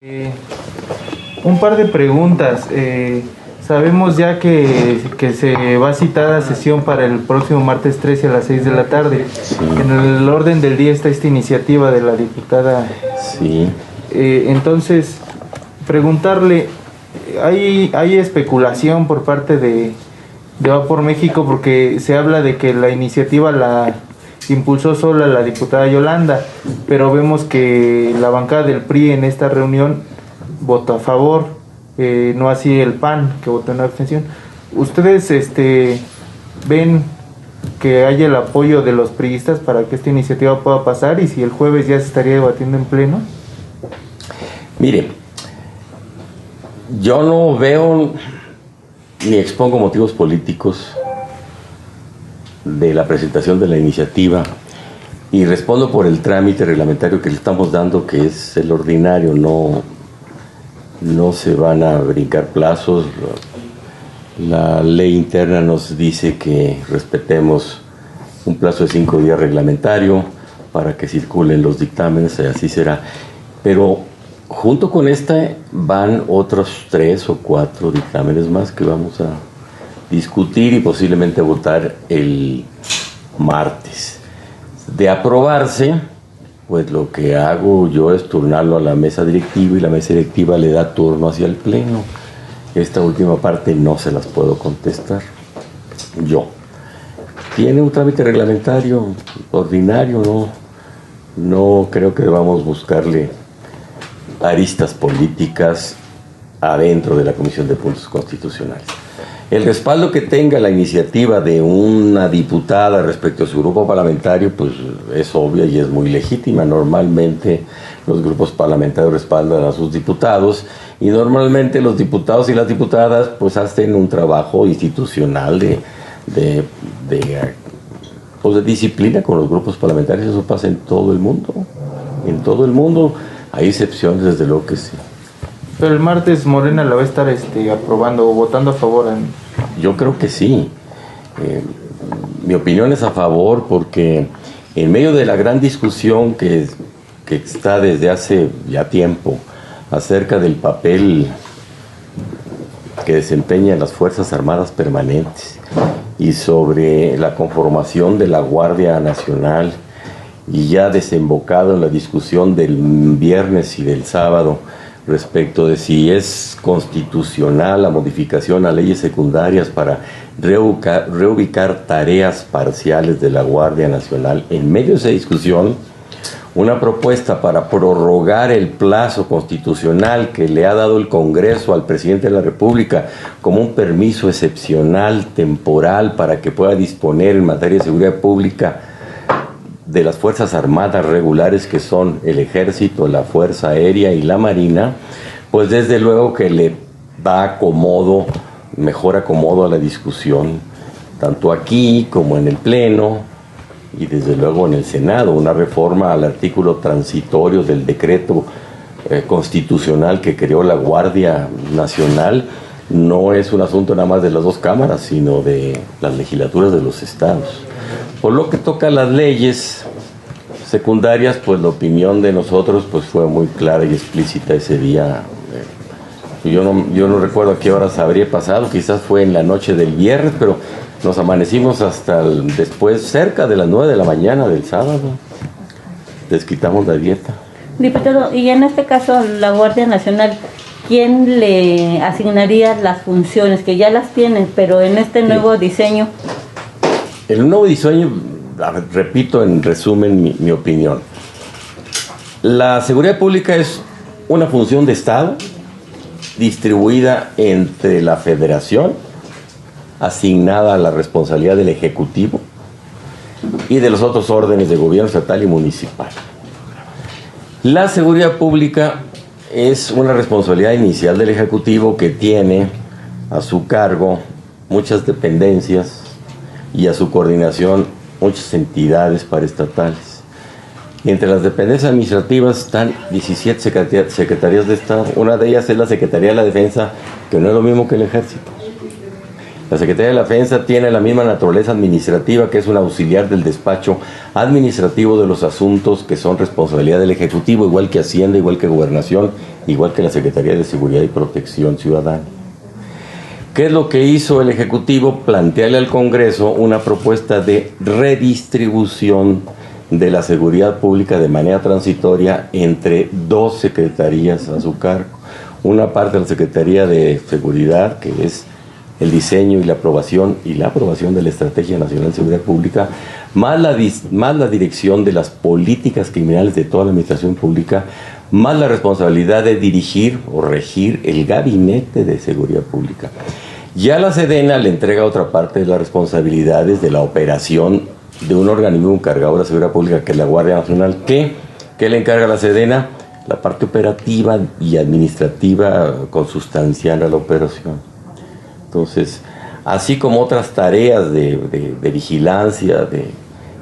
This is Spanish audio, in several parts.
Eh, un par de preguntas. Sabemos ya que se va a citar a sesión para el próximo martes 13 a las 6 de la tarde. Sí. En el orden del día está esta iniciativa de la diputada. Sí. Entonces, preguntarle, ¿hay especulación por parte de Va por México? Porque se habla de que la iniciativa la impulsó sola la diputada Yolanda, pero vemos que la bancada del PRI en esta reunión votó a favor, no así el PAN, que votó en abstención. ¿Ustedes ven que haya el apoyo de los priistas para que esta iniciativa pueda pasar, y si el jueves ya se estaría debatiendo en pleno? Mire, yo no veo ni expongo motivos políticos de la presentación de la iniciativa, y respondo por el trámite reglamentario que le estamos dando, que es el ordinario. No se van a brincar plazos. La ley interna nos dice que respetemos un plazo de 5 días reglamentario para que circulen los dictámenes, y así será. Pero junto con esta van otros 3 o 4 dictámenes más que vamos a discutir y posiblemente votar el martes. De aprobarse, pues lo que hago yo es turnarlo a la mesa directiva, y la mesa directiva le da turno hacia el pleno. Esta última parte no se las puedo contestar yo. Tiene un trámite reglamentario ordinario, no creo que debamos buscarle aristas políticas adentro de la Comisión de Puntos Constitucionales. El respaldo que tenga la iniciativa de una diputada respecto a su grupo parlamentario, pues es obvia y es muy legítima. Normalmente los grupos parlamentarios respaldan a sus diputados, y normalmente los diputados y las diputadas pues hacen un trabajo institucional de disciplina con los grupos parlamentarios. Eso pasa en todo el mundo. En todo el mundo hay excepciones, desde luego que sí. Pero el martes Morena la va a estar aprobando o votando a favor. Yo creo que sí. Mi opinión es a favor, porque en medio de la gran discusión que está desde hace ya tiempo acerca del papel que desempeñan las Fuerzas Armadas Permanentes y sobre la conformación de la Guardia Nacional, y ya desembocado en la discusión del viernes y del sábado respecto de si es constitucional la modificación a leyes secundarias para reubicar tareas parciales de la Guardia Nacional. En medio de esa discusión, una propuesta para prorrogar el plazo constitucional que le ha dado el Congreso al presidente de la República como un permiso excepcional, temporal, para que pueda disponer en materia de seguridad pública de las Fuerzas Armadas regulares, que son el Ejército, la Fuerza Aérea y la Marina, pues desde luego que le da mejor acomodo a la discusión, tanto aquí como en el Pleno, y desde luego en el Senado. Una reforma al artículo transitorio del decreto constitucional que creó la Guardia Nacional no es un asunto nada más de las 2 cámaras, sino de las legislaturas de los estados. Por lo que toca a las leyes secundarias, pues la opinión de nosotros pues fue muy clara y explícita ese día. Yo no recuerdo a qué horas habría pasado, quizás fue en la noche del viernes, pero nos amanecimos hasta después, cerca de las 9 de la mañana del sábado. Desquitamos la dieta. Diputado, y en este caso la Guardia Nacional, ¿quién le asignaría las funciones? Que ya las tiene, pero en este nuevo diseño. El nuevo diseño, repito en resumen mi opinión. La seguridad pública es una función de Estado distribuida entre la Federación, asignada a la responsabilidad del Ejecutivo y de los otros órdenes de gobierno estatal y municipal. La seguridad pública es una responsabilidad inicial del Ejecutivo, que tiene a su cargo muchas dependencias y a su coordinación muchas entidades paraestatales. Entre las dependencias administrativas están 17 secretarías de Estado. Una de ellas es la Secretaría de la Defensa, que no es lo mismo que el Ejército. La Secretaría de la Defensa tiene la misma naturaleza administrativa, que es un auxiliar del despacho administrativo de los asuntos que son responsabilidad del Ejecutivo, igual que Hacienda, igual que Gobernación igual que la Secretaría de Seguridad y Protección Ciudadana. ¿Qué es lo que hizo el Ejecutivo? Plantearle al Congreso una propuesta de redistribución de la seguridad pública de manera transitoria entre 2 secretarías a su cargo. Una parte de la Secretaría de Seguridad, que es el diseño y la aprobación de la Estrategia Nacional de Seguridad Pública, más la dirección de las políticas criminales de toda la administración pública, más la responsabilidad de dirigir o regir el Gabinete de Seguridad Pública. Ya la Sedena le entrega otra parte de las responsabilidades de la operación de un organismo encargado de la seguridad pública, que es la Guardia Nacional. ¿Qué le encarga a la Sedena? La parte operativa y administrativa consustancial a la operación. Entonces, así como otras tareas de vigilancia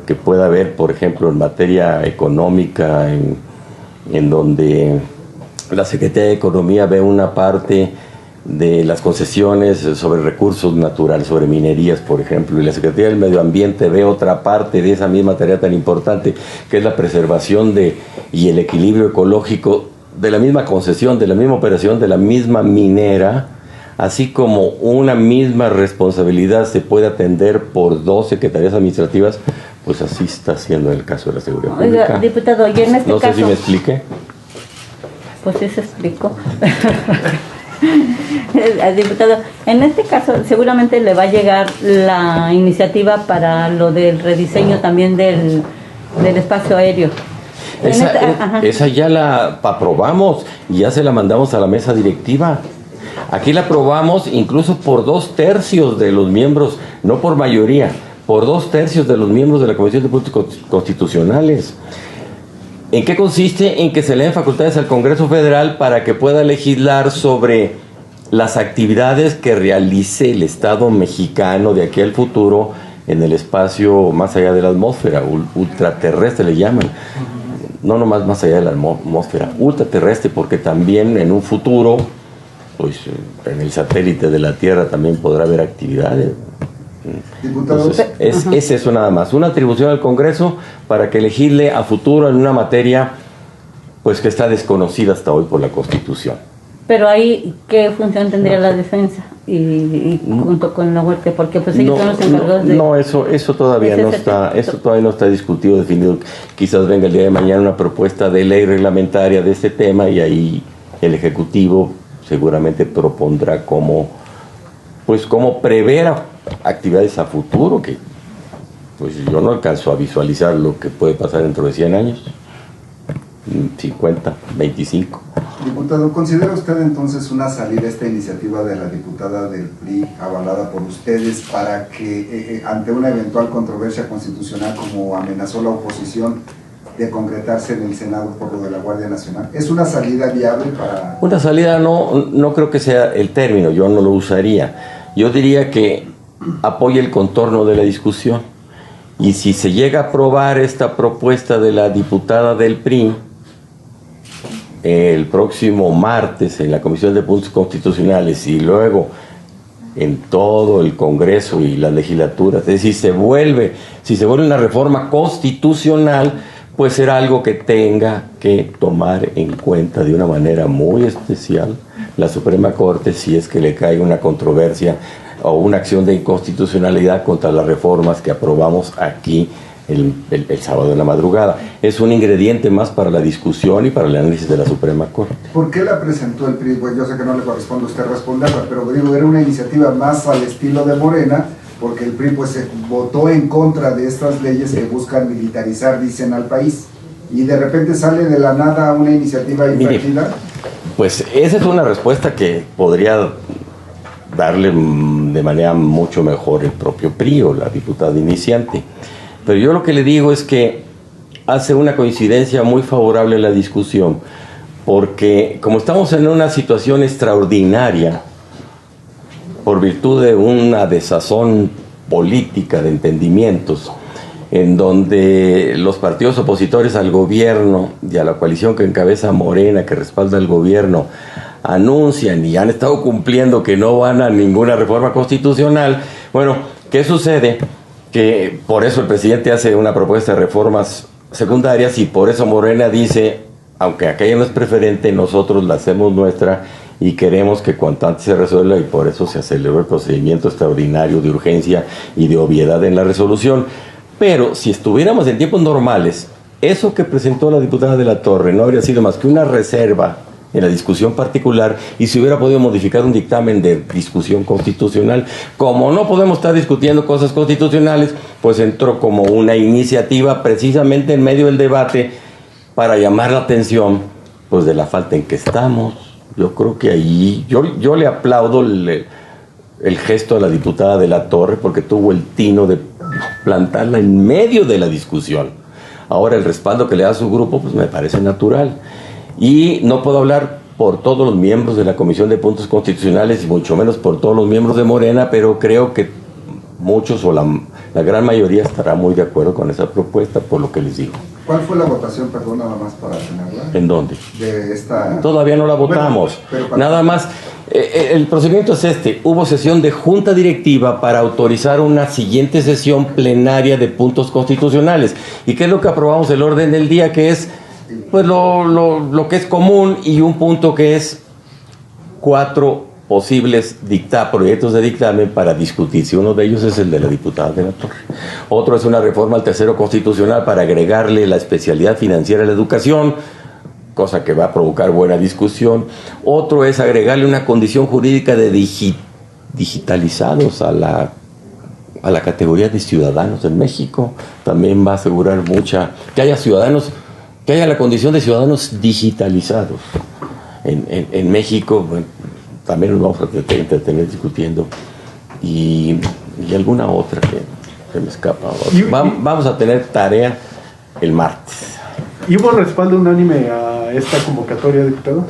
que pueda haber, por ejemplo, en materia económica, en donde la Secretaría de Economía ve una parte de las concesiones sobre recursos naturales, sobre minerías, por ejemplo, y la Secretaría del Medio Ambiente ve otra parte de esa misma tarea tan importante, que es la preservación y el equilibrio ecológico de la misma concesión, de la misma operación, de la misma minera. Así como una misma responsabilidad se puede atender por 2 secretarías administrativas, pues así está siendo en el caso de la seguridad pública. Oiga, diputado, y en este no caso... sé si me expliqué. Pues sí se explicó. Diputado, en este caso seguramente le va a llegar la iniciativa para lo del rediseño también del espacio aéreo. Esa ya la aprobamos y ya se la mandamos a la mesa directiva. Aquí la aprobamos incluso por 2/3 de los miembros, no por mayoría, por 2/3 de los miembros de la Comisión de Puntos Constitucionales. ¿En qué consiste? En que se le den facultades al Congreso Federal para que pueda legislar sobre las actividades que realice el Estado mexicano de aquí al futuro en el espacio más allá de la atmósfera, ultraterrestre le llaman. No nomás más allá de la atmósfera, ultraterrestre, porque también en un futuro, pues en el satélite de la Tierra también podrá haber actividades. Diputado, entonces, es eso nada más, una atribución al Congreso para que legisle a futuro en una materia pues que está desconocida hasta hoy por la Constitución. Pero ahí, ¿qué función tendría la defensa? Y junto con la Huerta, porque pues ellos son los encargados de... No, eso todavía no está, eso todavía no está discutido, definido. Quizás venga el día de mañana una propuesta de ley reglamentaria de este tema y ahí el Ejecutivo seguramente propondrá cómo prever actividades a futuro, que pues yo no alcanzo a visualizar lo que puede pasar dentro de 100 años, 50, 25. Diputado, ¿considera usted entonces una salida esta iniciativa de la diputada del PRI, avalada por ustedes, para que ante una eventual controversia constitucional como amenazó la oposición de concretarse en el Senado por lo de la Guardia Nacional? ¿Es una salida viable para...? Una salida no creo que sea el término, yo no lo usaría. Yo diría que apoye el contorno de la discusión. Y si se llega a aprobar esta propuesta de la diputada del PRI, el próximo martes en la Comisión de Puntos Constitucionales y luego en todo el Congreso y las legislaturas, es decir, si se vuelve una reforma constitucional, pues será algo que tenga que tomar en cuenta de una manera muy especial la Suprema Corte si es que le cae una controversia o una acción de inconstitucionalidad contra las reformas que aprobamos aquí el sábado en la madrugada. Es un ingrediente más para la discusión y para el análisis de la Suprema Corte. ¿Por qué la presentó el PRI? Pues yo sé que no le corresponde a usted responderla, pero digo, era una iniciativa más al estilo de Morena, porque el PRI pues votó en contra de estas leyes que buscan militarizar, dicen, al país, y de repente sale de la nada una iniciativa invertida. Pues esa es una respuesta que podría darle de manera mucho mejor el propio PRI o la diputada iniciante. Pero yo lo que le digo es que hace una coincidencia muy favorable a la discusión, porque como estamos en una situación extraordinaria, por virtud de una desazón política de entendimientos, en donde los partidos opositores al gobierno y a la coalición que encabeza Morena, que respalda al gobierno, anuncian y han estado cumpliendo que no van a ninguna reforma constitucional. Bueno, ¿qué sucede? Que por eso el presidente hace una propuesta de reformas secundarias y por eso Morena dice, aunque aquella no es preferente, nosotros la hacemos nuestra y queremos que cuanto antes se resuelva, y por eso se aceleró el procedimiento extraordinario de urgencia y de obviedad en la resolución. Pero si estuviéramos en tiempos normales, eso que presentó la diputada de la Torre no habría sido más que una reserva en la discusión particular y se hubiera podido modificar un dictamen de discusión constitucional. Como no podemos estar discutiendo cosas constitucionales, pues entró como una iniciativa precisamente en medio del debate para llamar la atención pues de la falta en que estamos. Yo creo que ahí yo le aplaudo el gesto a la diputada de la Torre porque tuvo el tino de plantarla en medio de la discusión. Ahora el respaldo que le da a su grupo pues me parece natural. Y no puedo hablar por todos los miembros de la Comisión de Puntos Constitucionales y mucho menos por todos los miembros de Morena, pero creo que muchos o la gran mayoría estará muy de acuerdo con esa propuesta, por lo que les digo. ¿Cuál fue la votación, perdón, nada más para tenerla? ¿En dónde? De esta... Todavía no la votamos. Bueno, pero nada más, el procedimiento es este. Hubo sesión de junta directiva para autorizar una siguiente sesión plenaria de puntos constitucionales. ¿Y qué es lo que aprobamos? El orden del día, que es pues lo que es común, y un punto que es 4 posibles proyectos de dictamen para discutirse. Uno de ellos es el de la diputada de la Torre. Otro es una reforma al tercero constitucional para agregarle la especialidad financiera a la educación, cosa que va a provocar buena discusión. Otro es agregarle una condición jurídica de digitalizados a la categoría de ciudadanos en México. También va a asegurar que haya la condición de ciudadanos digitalizados en México. Bueno, también nos vamos a entretener discutiendo y alguna otra que se me escapa. Vamos a tener tarea el martes. ¿Y hubo respaldo unánime a esta convocatoria, diputado?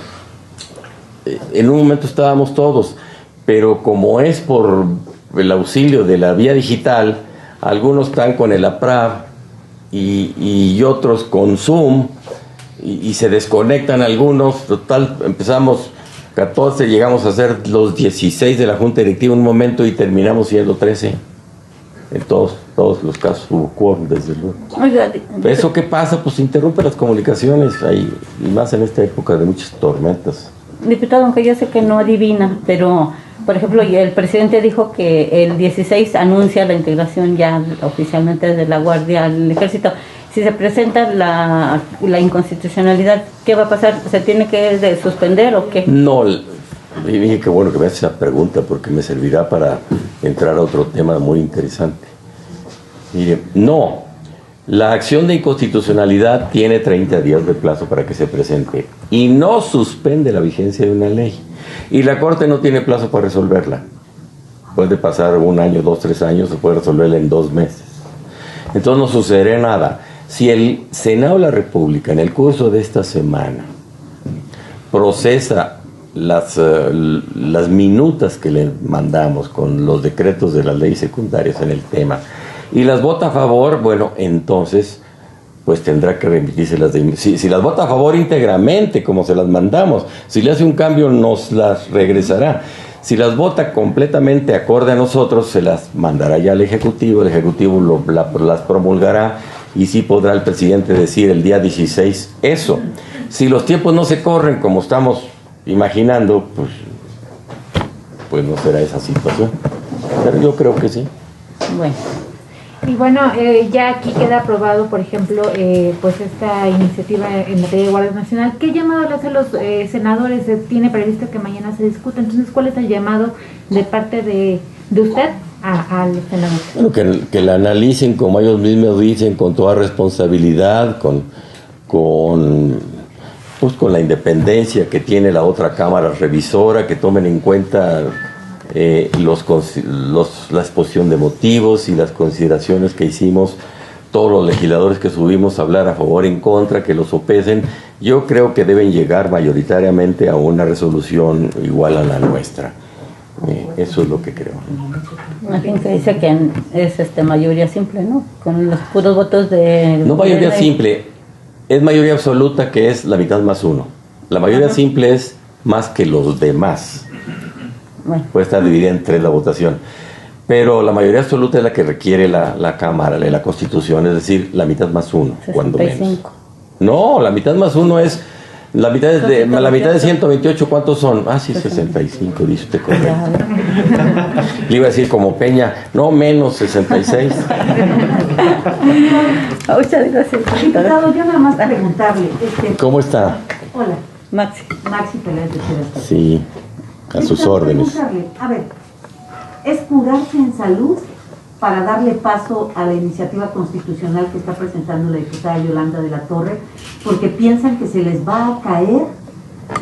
En un momento estábamos todos, pero como es por el auxilio de la vía digital, algunos están con el APRAV y otros con Zoom y se desconectan algunos. Total, empezamos 14, llegamos a ser los 16 de la Junta Directiva en un momento y terminamos siendo 13. En todos los casos hubo quórum, desde luego. Oiga, ¿Eso qué pasa? Pues interrumpe las comunicaciones ahí, y más en esta época de muchas tormentas. diputado, aunque yo sé que no adivina, pero por ejemplo el presidente dijo que el 16 anuncia la integración ya oficialmente de la Guardia al Ejército. Si se presenta la inconstitucionalidad, ¿qué va a pasar? ¿Se tiene que suspender o qué? No, y dije que bueno que me hace esa pregunta porque me servirá para entrar a otro tema muy interesante. Mire, no, la acción de inconstitucionalidad tiene 30 días de plazo para que se presente y no suspende la vigencia de una ley. Y la Corte no tiene plazo para resolverla. Puede pasar 1 año, 2, 3 años, se puede resolverla en 2 meses. Entonces no sucederá nada. Si el Senado de la República en el curso de esta semana procesa las minutas que le mandamos con los decretos de las leyes secundarias en el tema y las vota a favor, bueno, entonces pues tendrá que remitirse si las vota a favor íntegramente como se las mandamos, si le hace un cambio nos las regresará. Si las vota completamente acorde a nosotros, se las mandará ya al Ejecutivo, el Ejecutivo las promulgará y sí podrá el presidente decir el día 16 eso. Si los tiempos no se corren como estamos imaginando, pues no será esa situación. Pero yo creo que sí. Bueno. Y bueno, ya aquí queda aprobado, por ejemplo, pues esta iniciativa en materia de Guardia Nacional. ¿Qué llamado le hacen los senadores? Tiene previsto que mañana se discuta. Entonces, ¿cuál es el llamado de parte de usted a los senadores? Bueno, que la analicen como ellos mismos dicen, con toda responsabilidad, con la independencia que tiene la otra cámara revisora, que tomen en cuenta la exposición de motivos y las consideraciones que hicimos todos los legisladores que subimos a hablar a favor y en contra, que lo sopesen. Yo creo que deben llegar mayoritariamente a una resolución igual a la nuestra. Eso es lo que creo. Alguien que dice que es mayoría simple, ¿no? Con los puros votos de... No mayoría simple, es mayoría absoluta, que es la mitad más 1. La mayoría simple es más que los demás. Bueno. Puede estar dividida en 3 la votación. Pero la mayoría absoluta es la que requiere la Cámara, la Constitución, es decir, la mitad más 1, cuando menos. No, la mitad más 1 es La mitad de 128, ¿cuántos son? Ah, sí, 65, dice usted correcto. Le iba a decir como Peña, no, menos 66. Muchas gracias. Diputado, yo nada más preguntarle. ¿Cómo está? Hola, Maxi. Maxi Peláez de Chiapas. Sí, a sus Diputado, órdenes. preguntarle, a ver, ¿es curarse en salud para darle paso a la iniciativa constitucional que está presentando la diputada Yolanda de la Torre? Porque piensan que se les va a caer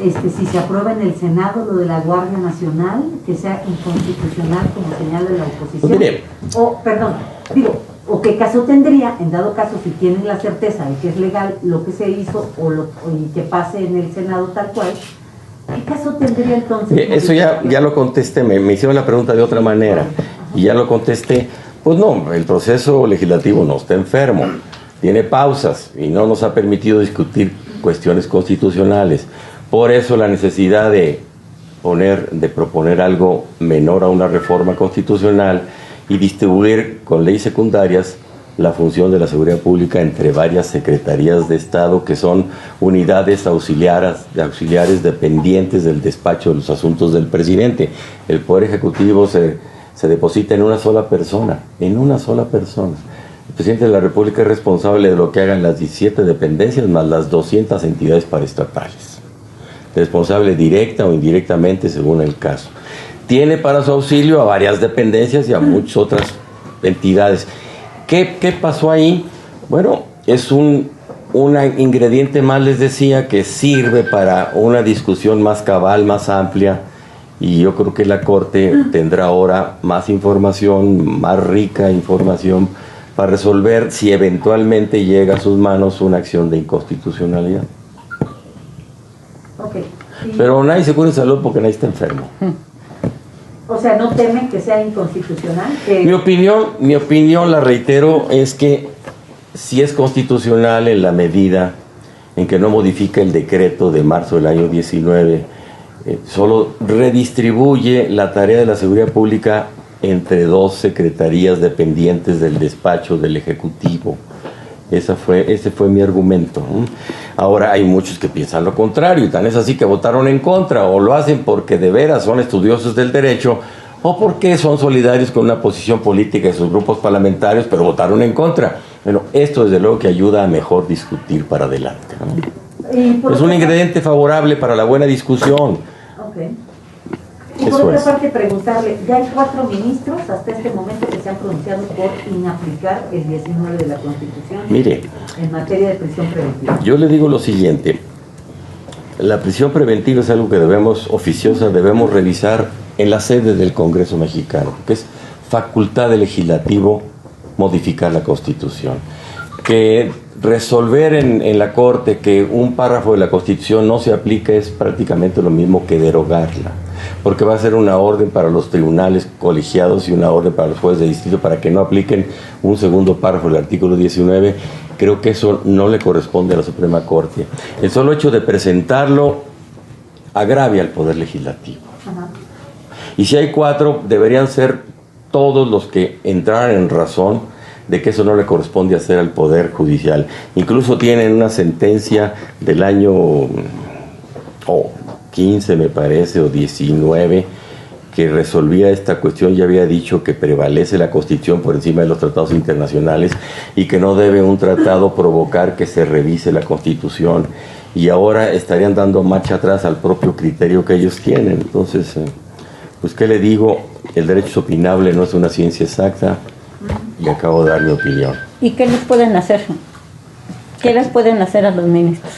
si se aprueba en el Senado lo de la Guardia Nacional, que sea inconstitucional como señala la oposición. Pues mire. O qué caso tendría, en dado caso, si tienen la certeza de que es legal lo que se hizo y que pase en el Senado tal cual, ¿qué caso tendría entonces? Eso ya lo contesté, me hicieron la pregunta de otra manera y ya lo contesté. Pues no, el proceso legislativo no está enfermo, tiene pausas y no nos ha permitido discutir cuestiones constitucionales. Por eso la necesidad de proponer algo menor a una reforma constitucional y distribuir con leyes secundarias la función de la seguridad pública entre varias secretarías de Estado que son unidades auxiliares dependientes del despacho de los asuntos del presidente. El Poder Ejecutivo se deposita en una sola persona, El presidente de la República es responsable de lo que hagan las 17 dependencias más las 200 entidades paraestatales. Responsable directa o indirectamente según el caso. Tiene para su auxilio a varias dependencias y a muchas otras entidades. ¿Qué pasó ahí? Bueno, es un ingrediente más, les decía, que sirve para una discusión más cabal, más amplia, y yo creo que la Corte tendrá ahora más información, más rica información, para resolver si eventualmente llega a sus manos una acción de inconstitucionalidad. Okay. Pero nadie se cura en salud porque nadie está enfermo. O sea, ¿no temen que sea inconstitucional? Mi opinión, la reitero, es que si es constitucional en la medida en que no modifica el decreto de marzo del año 19, solo redistribuye la tarea de la seguridad pública entre dos secretarías dependientes del despacho del Ejecutivo. Ese fue mi argumento. Ahora hay muchos que piensan lo contrario, y tan es así que votaron en contra, o lo hacen porque de veras son estudiosos del derecho, o porque son solidarios con una posición política de sus grupos parlamentarios, pero votaron en contra. Bueno, esto desde luego que ayuda a mejor discutir para adelante, ¿no? Es un ingrediente favorable para la buena discusión. Okay. Y por otra parte, preguntarle, ya hay 4 ministros hasta este momento que se han pronunciado por inaplicar el 19 de la Constitución. Mire, en materia de prisión preventiva. Yo le digo lo siguiente: la prisión preventiva es algo que debemos revisar en la sede del Congreso mexicano, que es facultad del legislativo modificar la Constitución. Que resolver en la Corte que un párrafo de la Constitución no se aplica es prácticamente lo mismo que derogarla, porque va a ser una orden para los tribunales colegiados y una orden para los jueces de distrito para que no apliquen un segundo párrafo del artículo 19. Creo que eso no le corresponde a la Suprema Corte. El solo hecho de presentarlo agravia al Poder Legislativo. Ajá. Y si hay 4, deberían ser todos los que entraran en razón de que eso no le corresponde hacer al Poder Judicial. Incluso tienen una sentencia del año 15, me parece, o 19, que resolvía esta cuestión. Ya había dicho que prevalece la Constitución por encima de los tratados internacionales y que no debe un tratado provocar que se revise la Constitución. Y ahora estarían dando marcha atrás al propio criterio que ellos tienen. Entonces, pues, ¿qué le digo? El derecho es opinable, no es una ciencia exacta, y acabo de dar mi opinión. ¿Y qué les pueden hacer? ¿Qué les pueden hacer a los ministros?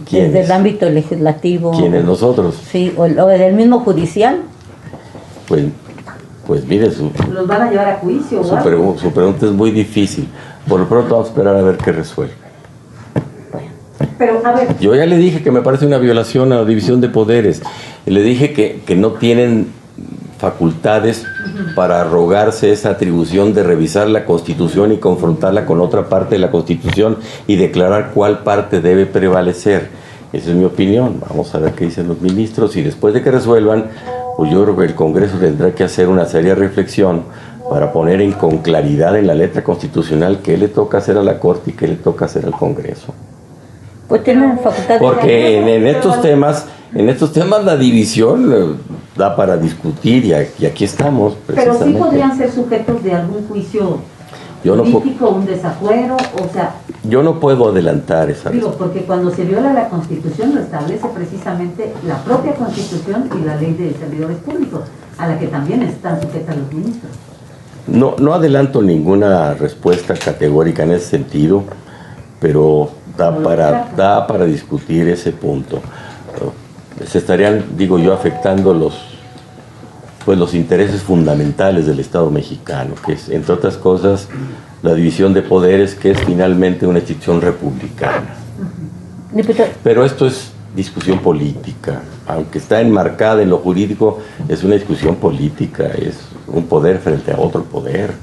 ¿Quiénes? Desde el ámbito legislativo. ¿Quiénes? ¿Nosotros? Sí, o del mismo judicial. Pues mire, ¿Los van a llevar a juicio? su pregunta es muy difícil. Por lo pronto vamos a esperar a ver qué resuelve. Pero, a ver. Yo ya le dije que me parece una violación a la división de poderes. Le dije que no tienen facultades para arrogarse esa atribución de revisar la Constitución y confrontarla con otra parte de la Constitución y declarar cuál parte debe prevalecer. Esa es mi opinión. Vamos a ver qué dicen los ministros, y después de que resuelvan, pues yo creo que el Congreso tendrá que hacer una seria reflexión para poner con claridad en la letra constitucional qué le toca hacer a la Corte y qué le toca hacer al Congreso. Pues tienen facultad de... Porque en estos temas la división da para discutir y aquí estamos. Pero sí podrían ser sujetos de algún juicio político, un desafuero, o sea... Yo no puedo adelantar esa Digo, porque cuando se viola la Constitución lo establece precisamente la propia Constitución y la Ley de Servidores Públicos, a la que también están sujetas los ministros. No adelanto ninguna respuesta categórica en ese sentido, pero da para discutir ese punto. Se estarían, digo yo, afectando los intereses fundamentales del Estado mexicano, que es, entre otras cosas, la división de poderes, que es finalmente una institución republicana. Pero esto es discusión política, aunque está enmarcada en lo jurídico, es una discusión política, es un poder frente a otro poder.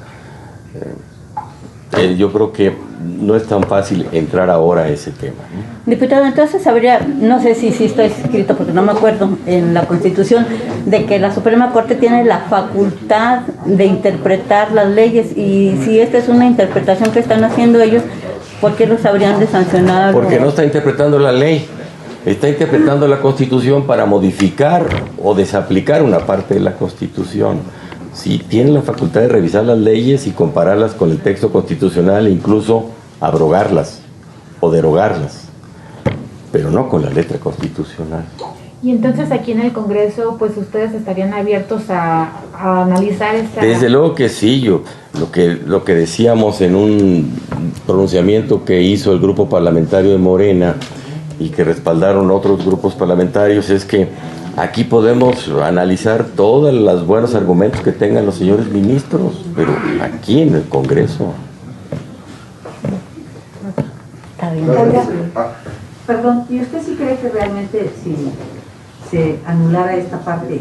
Yo creo que no es tan fácil entrar ahora a ese tema, ¿no? Diputado, entonces habría, no sé si está escrito, porque no me acuerdo, en la Constitución, de que la Suprema Corte tiene la facultad de interpretar las leyes, y si esta es una interpretación que están haciendo ellos, ¿por qué los habrían de sancionar? Porque no está interpretando la ley, está interpretando la Constitución para modificar o desaplicar una parte de la Constitución. Si tienen la facultad de revisar las leyes y compararlas con el texto constitucional e incluso abrogarlas o derogarlas, pero no con la letra constitucional. Y entonces aquí en el Congreso, pues ustedes estarían abiertos a analizar esta... Desde luego que sí, lo que decíamos en un pronunciamiento que hizo el grupo parlamentario de Morena y que respaldaron otros grupos parlamentarios es que aquí podemos analizar todos los buenos argumentos que tengan los señores ministros, pero aquí en el Congreso. Está bien. Oiga, perdón, ¿y usted sí cree que realmente si se anulara esta parte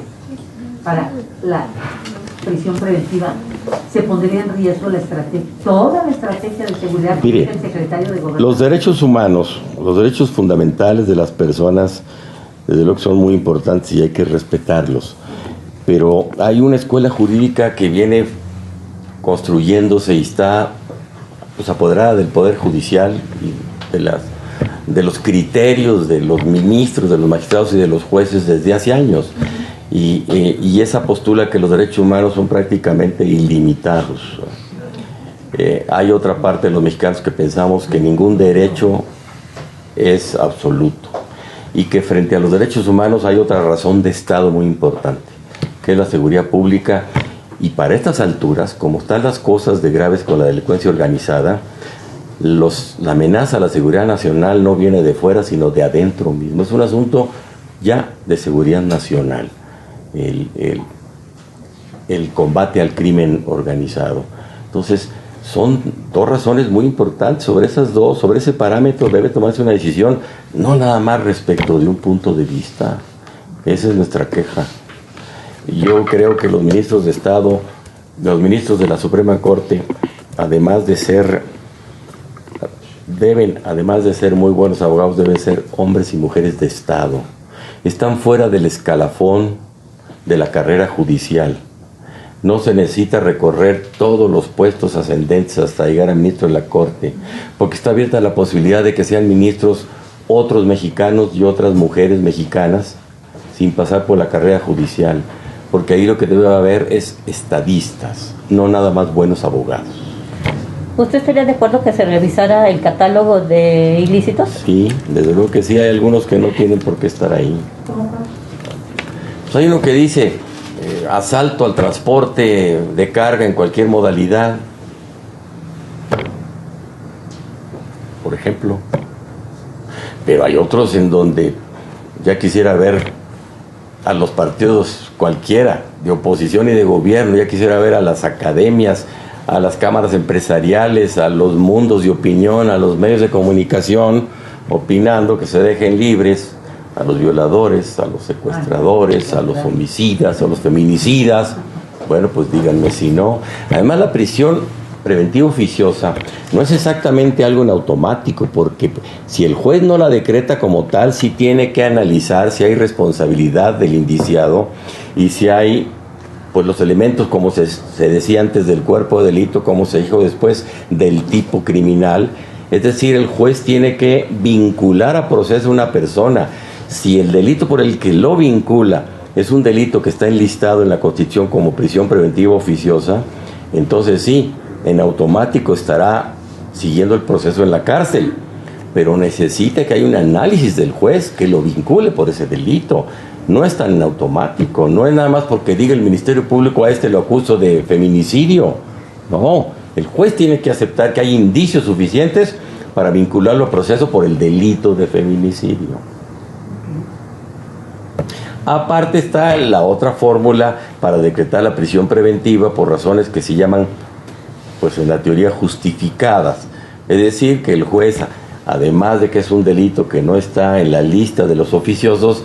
para la prisión preventiva, se pondría en riesgo la estrategia, toda la estrategia de seguridad que tiene el secretario de Gobernación? Los derechos humanos, los derechos fundamentales de las personas, desde luego que son muy importantes y hay que respetarlos, pero hay una escuela jurídica que viene construyéndose y está apoderada del Poder Judicial y de los criterios de los ministros, de los magistrados y de los jueces desde hace años, y esa postula que los derechos humanos son prácticamente ilimitados. Hay otra parte de los mexicanos que pensamos que ningún derecho es absoluto, y que frente a los derechos humanos hay otra razón de Estado muy importante, que es la seguridad pública. Y para estas alturas, como están las cosas de graves con la delincuencia organizada, la amenaza a la seguridad nacional no viene de fuera, sino de adentro mismo. Es un asunto ya de seguridad nacional, el combate al crimen organizado. Entonces, son dos razones muy importantes. Sobre ese parámetro debe tomarse una decisión, no nada más respecto de un punto de vista. Esa es nuestra queja. Yo creo que los ministros de Estado, los ministros de la Suprema Corte, además de ser muy buenos abogados, deben ser hombres y mujeres de Estado. Están fuera del escalafón de la carrera judicial. No se necesita recorrer todos los puestos ascendentes hasta llegar a ministro de la Corte, porque está abierta la posibilidad de que sean ministros otros mexicanos y otras mujeres mexicanas sin pasar por la carrera judicial, porque ahí lo que debe haber es estadistas, no nada más buenos abogados. ¿Usted estaría de acuerdo que se revisara el catálogo de ilícitos? Sí, desde luego que sí, hay algunos que no tienen por qué estar ahí. Pues hay uno que dice asalto al transporte de carga en cualquier modalidad, por ejemplo, pero hay otros en donde ya quisiera ver a los partidos cualquiera, de oposición y de gobierno, ya quisiera ver a las academias, a las cámaras empresariales, a los mundos de opinión, a los medios de comunicación, opinando que se dejen libres a los violadores, a los secuestradores, a los homicidas, a los feminicidas. Bueno, pues díganme si no. Además, la prisión preventiva oficiosa no es exactamente algo en automático, porque si el juez no la decreta como tal, sí tiene que analizar si hay responsabilidad del indiciado y si hay pues los elementos, como se decía antes, del cuerpo de delito, como se dijo después, del tipo criminal, Es decir, el juez tiene que vincular a proceso a una persona. Si el delito por el que lo vincula es un delito que está enlistado en la Constitución como prisión preventiva oficiosa, entonces sí, en automático estará siguiendo el proceso en la cárcel, pero necesita que haya un análisis del juez que lo vincule por ese delito. No es tan automático, no es nada más porque diga el Ministerio Público a este lo acuso de feminicidio. No, el juez tiene que aceptar que hay indicios suficientes para vincularlo a proceso por el delito de feminicidio. Aparte está la otra fórmula para decretar la prisión preventiva por razones que se llaman, pues en la teoría, justificadas. Es decir, que el juez, además de que es un delito que no está en la lista de los oficiosos,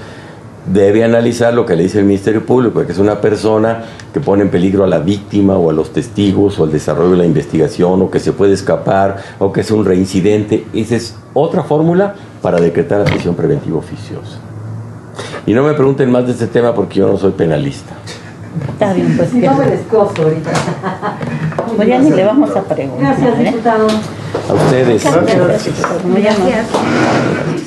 debe analizar lo que le dice el Ministerio Público, que es una persona que pone en peligro a la víctima o a los testigos o al desarrollo de la investigación, o que se puede escapar, o que es un reincidente. Esa es otra fórmula para decretar la prisión preventiva oficiosa. Y no me pregunten más de este tema porque yo no soy penalista. Está bien, pues. No me descoso ahorita. Pues ya ni le vamos a preguntar. Gracias, diputado. A ustedes. Gracias. Gracias.